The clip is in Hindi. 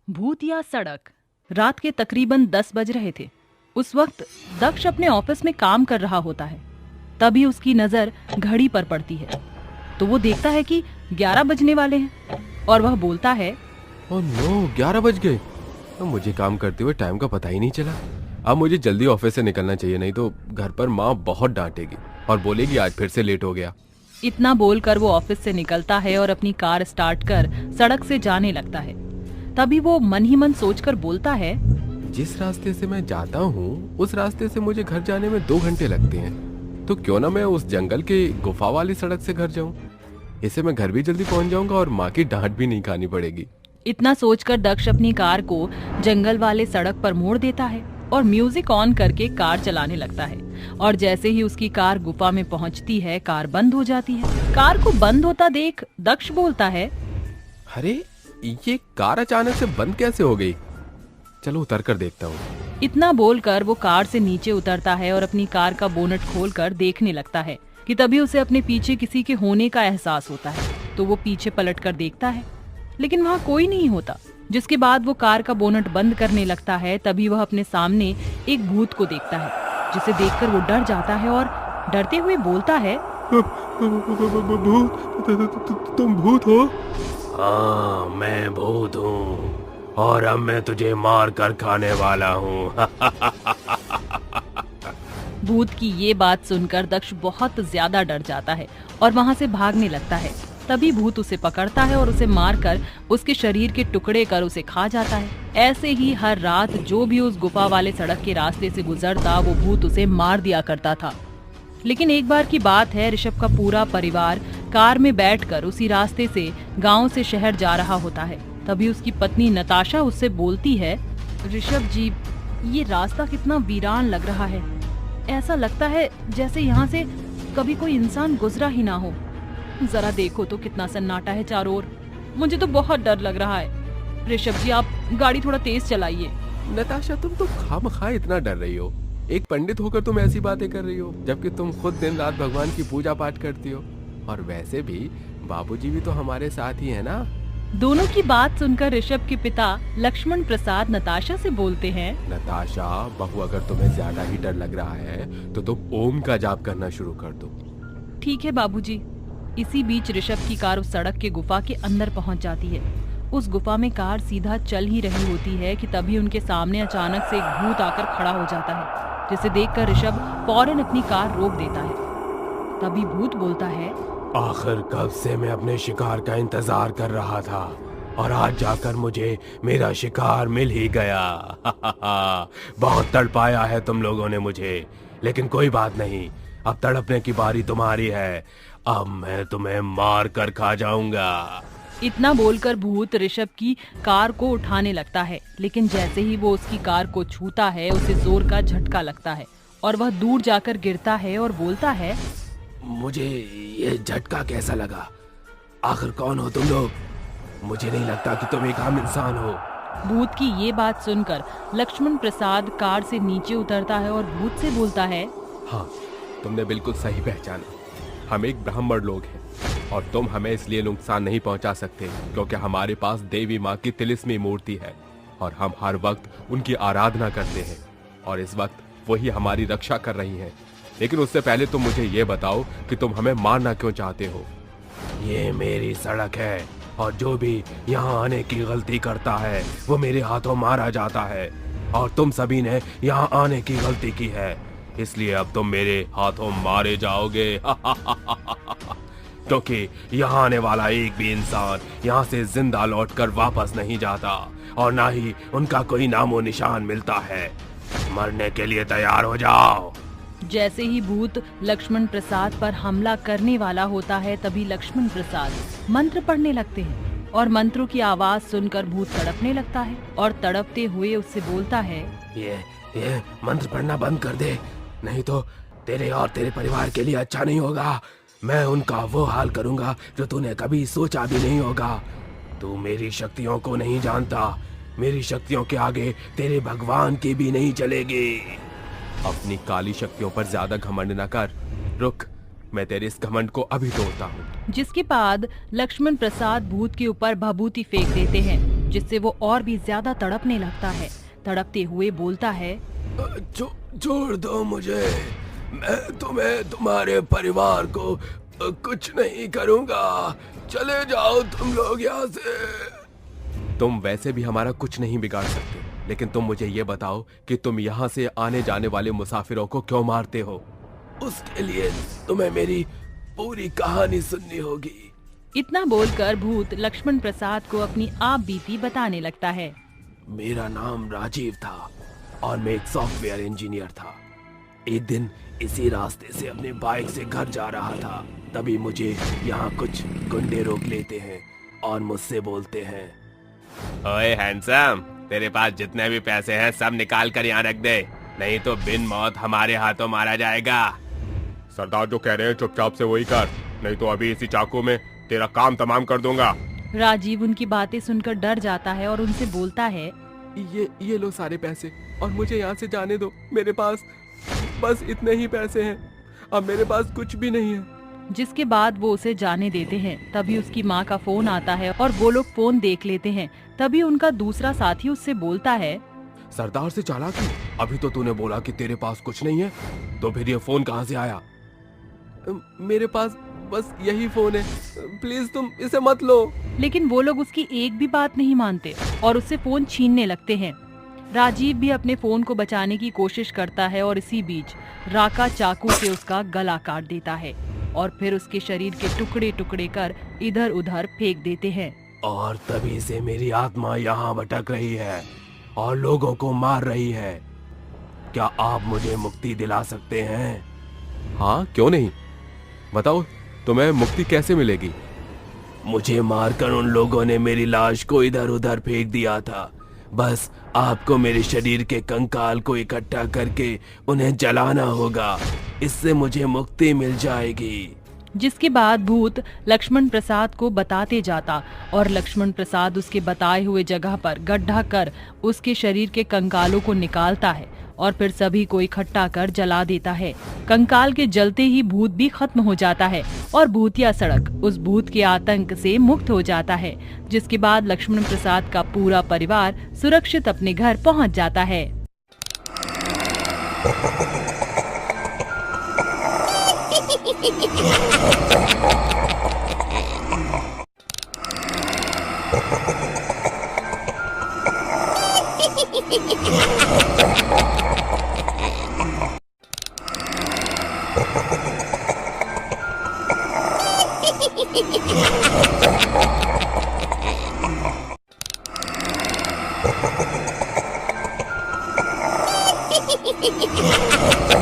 भूत या सड़क। रात के तकरीबन 10 बज रहे थे। उस वक्त दक्ष अपने ऑफिस में काम कर रहा होता है। तभी उसकी नजर घड़ी पर पड़ती है तो वो देखता है कि 11 बजने वाले हैं और वह बोलता है, ओह नो, 11 बज गए। अब मुझे काम करते हुए टाइम का पता ही नहीं चला। अब मुझे जल्दी ऑफिस से निकलना चाहिए, नहीं तो घर पर माँ बहुत डांटेगी और बोलेगी आज फिर से लेट हो गया। इतना बोलकर वो ऑफिस से निकलता है और अपनी कार स्टार्ट कर सड़क से जाने लगता है। तभी वो मन ही मन सोचकर बोलता है, जिस रास्ते से मैं जाता हूँ उस रास्ते से मुझे घर जाने में 2 घंटे लगते हैं, तो क्यों ना मैं उस जंगल के गुफा वाली सड़क से घर जाऊँ। इससे मैं घर भी जल्दी पहुँच जाऊंगा और माँ की डांट भी नहीं खानी पड़ेगी। इतना सोचकर दक्ष अपनी कार को जंगल वाले सड़क पर मोड़ देता है और म्यूजिक ऑन करके कार चलाने लगता है। और जैसे ही उसकी कार गुफा में पहुंचती है, कार बंद हो जाती है। कार को बंद होता देख दक्ष बोलता है, अरे ये कार अचानक से बंद कैसे हो गई? चलो उतर कर देखता हूँ। इतना बोलकर वो कार से नीचे उतरता है और अपनी कार का बोनट खोलकर देखने लगता है कि तभी उसे अपने पीछे किसी के होने का एहसास होता है। तो वो पीछे पलटकर देखता है लेकिन वहाँ कोई नहीं होता। जिसके बाद वो कार का बोनट बंद करने लगता है। तभी वह अपने सामने एक भूत को देखता है, जिसे देखकर वो डर जाता है और डरते हुए बोलता है, भूत, तुम भूत हो? हाँ, मैं भूत हूँ और अब मैं तुझे मार कर खाने वाला हूँ। भूत की ये बात सुनकर दक्ष बहुत ज्यादा डर जाता है और वहाँ से भागने लगता है। तभी भूत उसे पकड़ता है और उसे मारकर उसके शरीर के टुकड़े कर उसे खा जाता है। ऐसे ही हर रात जो भी उस गुफा वाले सड़क के रास्ते से गुजरता, वो भूत उसे मार दिया करता था। लेकिन एक बार की बात है, ऋषभ का पूरा परिवार कार में बैठकर उसी रास्ते से गांव से शहर जा रहा होता है। तभी उसकी पत्नी नताशा उससे बोलती है, ऋषभ जी, ये रास्ता कितना वीरान लग रहा है। ऐसा लगता है जैसे यहाँ से कभी कोई इंसान गुजरा ही ना हो। जरा देखो तो कितना सन्नाटा है चारों ओर। मुझे तो बहुत डर लग रहा है। ऋषभ जी, आप गाड़ी थोड़ा तेज चलाइए। नताशा, तुम तो खामखा इतना डर रही हो। एक पंडित होकर तुम ऐसी बातें कर रही हो, जबकि तुम खुद दिन रात भगवान की पूजा पाठ करती हो। और वैसे भी बाबूजी भी तो हमारे साथ ही है ना। दोनों की बात सुनकर ऋषभ के पिता लक्ष्मण प्रसाद नताशा से बोलते हैं, नताशा बहू, अगर तुम्हें ज्यादा ही डर लग रहा है तो तुम ओम का जाप करना शुरू कर दो। ठीक है बाबूजी। इसी बीच ऋषभ की कार उस सड़क के गुफा के अंदर पहुंच जाती है। उस गुफा में कार सीधा चल ही रही होती है कि तभी उनके सामने अचानक से एक भूत आकर खड़ा हो जाता है, जिसे देखकर ऋषभ फौरन अपनी कार रोक देता है। तभी भूत बोलता है, आखिर कब से मैं अपने शिकार का इंतजार कर रहा था और आज जाकर मुझे मेरा शिकार मिल ही गया। बहुत तड़पाया है तुम लोगों ने मुझे, लेकिन कोई बात नहीं, अब तड़पने की बारी तुम्हारी है। अब मैं तुम्हें मार कर खा जाऊंगा। इतना बोलकर भूत ऋषभ की कार को उठाने लगता है, लेकिन जैसे ही वो उसकी कार को छूता है, उसे जोर का झटका लगता है और वह दूर जाकर गिरता है और बोलता है, मुझे ये झटका कैसा लगा? आखिर कौन हो तुम लोग? मुझे नहीं लगता कि तुम एक आम इंसान हो। भूत की ये बात सुनकर लक्ष्मण प्रसाद कार से नीचे उतरता है और भूत से बोलता है, हाँ, तुमने बिल्कुल सही पहचाना। हम एक ब्राह्मण लोग हैं और तुम हमें इसलिए नुकसान नहीं पहुंचा सकते क्योंकि हमारे पास देवी माँ की तिलिस्मी मूर्ति है और हम हर वक्त उनकी आराधना करते हैं और इस वक्त वही हमारी रक्षा कर रही हैं। लेकिन उससे पहले तुम मुझे ये बताओ कि तुम हमें मारना क्यों चाहते हो? ये मेरी सड़क है और जो भी यहाँ आने की गलती करता है वो मेरे हाथों मारा जाता है और तुम सभी ने यहाँ आने की गलती की है, इसलिए अब तुम मेरे हाथों मारे जाओगे। क्योंकि यहाँ आने वाला एक भी इंसान यहाँ से जिंदा लौटकर वापस नहीं जाता और ना ही उनका कोई नामो निशान मिलता है। मरने के लिए तैयार हो जाओ। जैसे ही भूत लक्ष्मण प्रसाद पर हमला करने वाला होता है, तभी लक्ष्मण प्रसाद मंत्र पढ़ने लगते हैं और मंत्रों की आवाज सुनकर भूत तड़पने लगता है और तड़पते हुए उससे बोलता है, ये मंत्र पढ़ना बंद कर दे, नहीं तो तेरे और तेरे परिवार के लिए अच्छा नहीं होगा। मैं उनका वो हाल करूंगा जो तूने कभी सोचा भी नहीं होगा। तू मेरी शक्तियों को नहीं जानता, मेरी शक्तियों के आगे तेरे भगवान की भी नहीं चलेगी। अपनी काली शक्तियों पर ज्यादा घमंड न कर। रुक, मैं तेरे इस घमंड को अभी तोड़ता हूँ। जिसके बाद लक्ष्मण प्रसाद भूत के ऊपर भभूति फेंक देते हैं, जिससे वो और भी ज्यादा तड़पने लगता है। तड़पते हुए बोलता है, छोड़ दो मुझे, मैं तुम्हें तुम्हारे परिवार को कुछ नहीं करूंगा, चले जाओ तुम लोग यहाँ से। तुम वैसे भी हमारा कुछ नहीं बिगाड़ सकते, लेकिन तुम मुझे ये बताओ कि तुम यहाँ से आने जाने वाले मुसाफिरों को क्यों मारते हो? उसके लिए तुम्हें मेरी पूरी कहानी सुननी होगी। इतना बोलकर भूत लक्ष्मण प्रसाद को अपनी आप बीती बताने लगता है। मेरा नाम राजीव था और मैं एक सॉफ्टवेयर इंजीनियर था। एक दिन इसी रास्ते से अपने बाइक से घर जा रहा था, तभी मुझे यहाँ कुछ गुंडे रोक लेते हैं और मुझसे बोलते हैं, ओए हैंडसम, तेरे पास जितने भी पैसे हैं सब निकाल कर यहाँ रख दे, नहीं तो बिन मौत हमारे हाथों मारा जाएगा। सरदार जो कह रहे हैं चुपचाप से वही कर, नहीं तो अभी इसी चाकू में तेरा काम तमाम कर दूंगा। राजीव उनकी बातें सुनकर डर जाता है और उनसे बोलता है, ये लो सारे पैसे और मुझे यहाँ से जाने दो। मेरे पास बस इतने ही पैसे हैं, अब मेरे पास कुछ भी नहीं है। जिसके बाद वो उसे जाने देते हैं। तभी उसकी माँ का फोन आता है और वो लोग फोन देख लेते हैं। तभी उनका दूसरा साथी उससे बोलता है, सरदार से चालाकी, अभी तो तूने बोला कि तेरे पास कुछ नहीं है, तो फिर ये फोन कहाँ से आया? मेरे पास बस यही फोन है, प्लीज तुम इसे मत लो। लेकिन वो लोग उसकी एक भी बात नहीं मानते और उससे फोन छीनने लगते हैं। राजीव भी अपने फोन को बचाने की कोशिश करता है और इसी बीच राका चाकू से उसका गला काट देता है और फिर उसके शरीर के टुकड़े टुकड़े कर इधर उधर फेंक देते हैं। और तभी से मेरी आत्मा यहाँ भटक रही है और लोगों को मार रही है। क्या आप मुझे मुक्ति दिला सकते हैं? हाँ, क्यों नहीं, बताओ तुम्हें मुक्ति कैसे मिलेगी? मुझे मारकर उन लोगों ने मेरी लाश को इधर उधर फेंक दिया था। बस आपको मेरे शरीर के कंकाल को इकट्ठा करके उन्हें जलाना होगा, इससे मुझे मुक्ति मिल जाएगी। जिसके बाद भूत लक्ष्मण प्रसाद को बताते जाता और लक्ष्मण प्रसाद उसके बताए हुए जगह पर गड्ढा कर उसके शरीर के कंकालों को निकालता है और फिर सभी को इकट्ठा कर जला देता है। कंकाल के जलते ही भूत भी खत्म हो जाता है और भूतिया सड़क उस भूत के आतंक से मुक्त हो जाता है। जिसके बाद लक्ष्मण प्रसाद का पूरा परिवार सुरक्षित अपने घर पहुंच जाता है। Ha ha ha ha!